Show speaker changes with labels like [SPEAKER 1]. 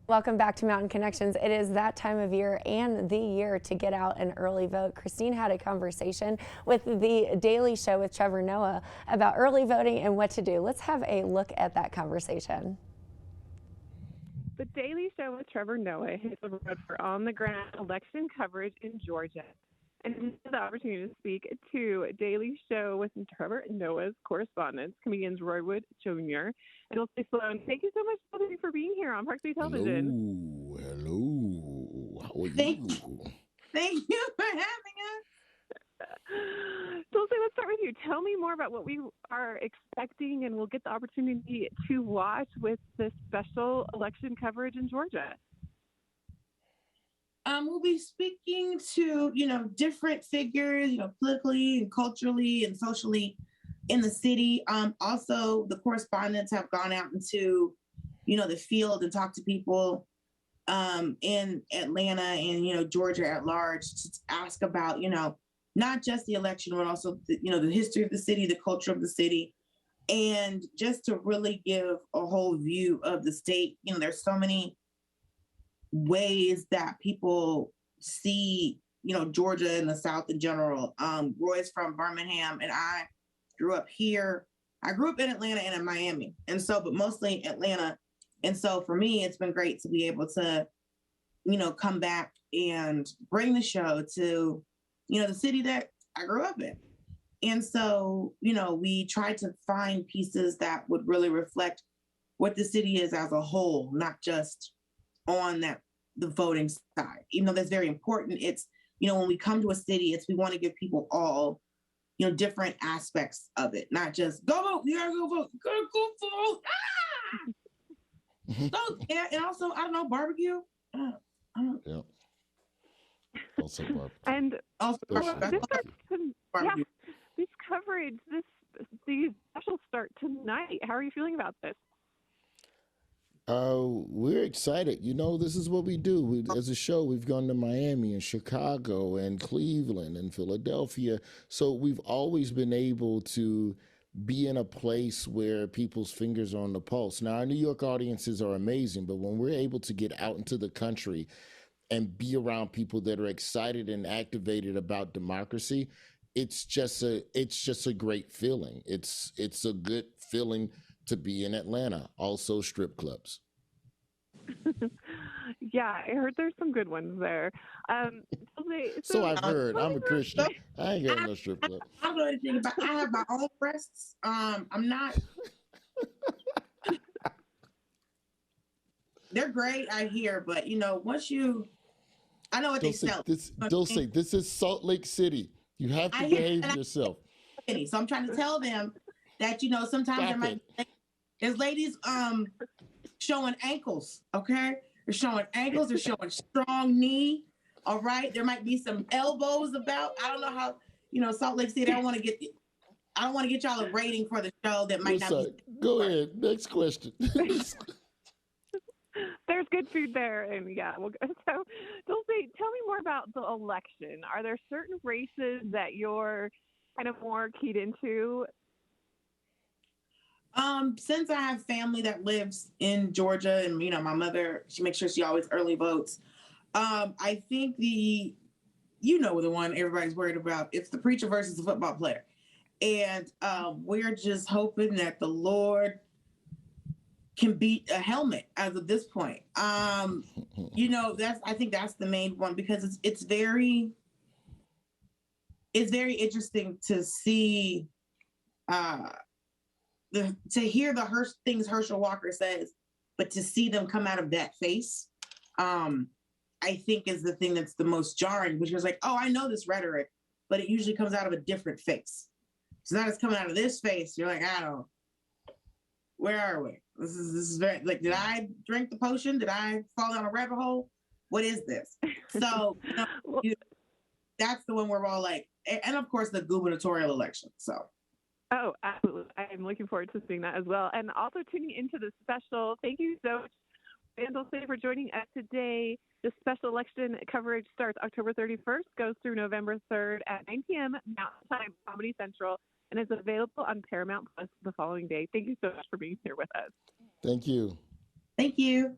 [SPEAKER 1] Welcome back to Mountain Connections. It is that time of year and the year to get out and early vote. Christine had a conversation with the Daily Show with Trevor Noah about early voting and what to do. Let's have a look at that conversation.
[SPEAKER 2] The Daily Show with Trevor Noah hits the road for on-the-ground election coverage in Georgia. And the opportunity to speak to Daily Show with Trevor Noah's correspondents, comedians Roy Wood Jr. and Dulcé Sloan. Thank you so much both for being here on Park City Television.
[SPEAKER 3] Hello. How are
[SPEAKER 4] Thank
[SPEAKER 3] you?
[SPEAKER 4] Thank you for having us.
[SPEAKER 2] Dulcé, let's start with you. Tell me more about what we are expecting and we'll get the opportunity to watch with this special election coverage in Georgia.
[SPEAKER 4] We'll be speaking to, different figures, politically and culturally and socially in the city. Also, the correspondents have gone out into, the field and talked to people in Atlanta and, Georgia at large to ask about, not just the election, but also, the history of the city, the culture of the city, and just to really give a whole view of the state. There's so many ways that people see, Georgia and the South in general. Roy's from Birmingham, and I grew up here. I grew up in Atlanta and in Miami, and so, but mostly Atlanta. And so for me, it's been great to be able to, come back and bring the show to, the city that I grew up in. And so, we tried to find pieces that would really reflect what the city is as a whole, not just on the voting side. Even though that's very important, it's, when we come to a city, we want to give people all, different aspects of it, not just go vote, you gotta go vote, you gotta go vote. So, yeah, and also, I don't know, barbecue.
[SPEAKER 3] Yeah. Also barbecue.
[SPEAKER 2] And
[SPEAKER 4] Also,
[SPEAKER 2] this coverage, these specials start tonight. How are you feeling about this?
[SPEAKER 3] We're excited. This is what we do. As a show, we've gone to Miami and Chicago and Cleveland and Philadelphia. So we've always been able to be in a place where people's fingers are on the pulse. Now, our New York audiences are amazing, but when we're able to get out into the country and be around people that are excited and activated about democracy, it's just a great feeling. It's a good feeling to be in Atlanta. Also strip
[SPEAKER 2] Yeah, I heard there's some good ones there.
[SPEAKER 3] So I've heard. I'm a Christian. I ain't got no strip club.
[SPEAKER 4] I don't know anything about. I have my own breasts. I'm not. They're great, I hear, but once I know what they sell.
[SPEAKER 3] This is Salt Lake City. You have to behave yourself.
[SPEAKER 4] So I'm trying to tell them that sometimes there's ladies showing ankles. Okay, they're showing ankles. They're showing strong knee. All right, there might be some elbows about. I don't know how Salt Lake City. I don't want to get y'all a rating for the show that might not be.
[SPEAKER 3] Go ahead. Next question.
[SPEAKER 2] There's good food there, and yeah, we'll go. So, Dulcé, tell me more about the election. Are there certain races that you're kind of more keyed into?
[SPEAKER 4] Since I have family that lives in Georgia, and my mother, she makes sure she always early votes. I think the one everybody's worried about. It's the preacher versus the football player, and we're just hoping that the Lord can beat a helmet as of this point. I think that's the main one, because it's very interesting to see to hear the things Herschel Walker says, but to see them come out of that face, I think is the thing that's the most jarring, which is like, oh, I know this rhetoric, but it usually comes out of a different face. So now it's coming out of this face. You're like, where are we? This is very, like, did I drink the potion? Did I fall down a rabbit hole? What is this? So that's the one where we're all like, and of course the gubernatorial election. So.
[SPEAKER 2] Oh, absolutely. I'm looking forward to seeing that as well. And also tuning into the special. Thank you so much, Dulcé, for joining us today. The special election coverage starts October 31st, goes through November 3rd at 9 p.m. Mountain Time, Comedy Central, and is available on Paramount Plus the following day. Thank you so much for being here with us.
[SPEAKER 3] Thank you.
[SPEAKER 4] Thank you.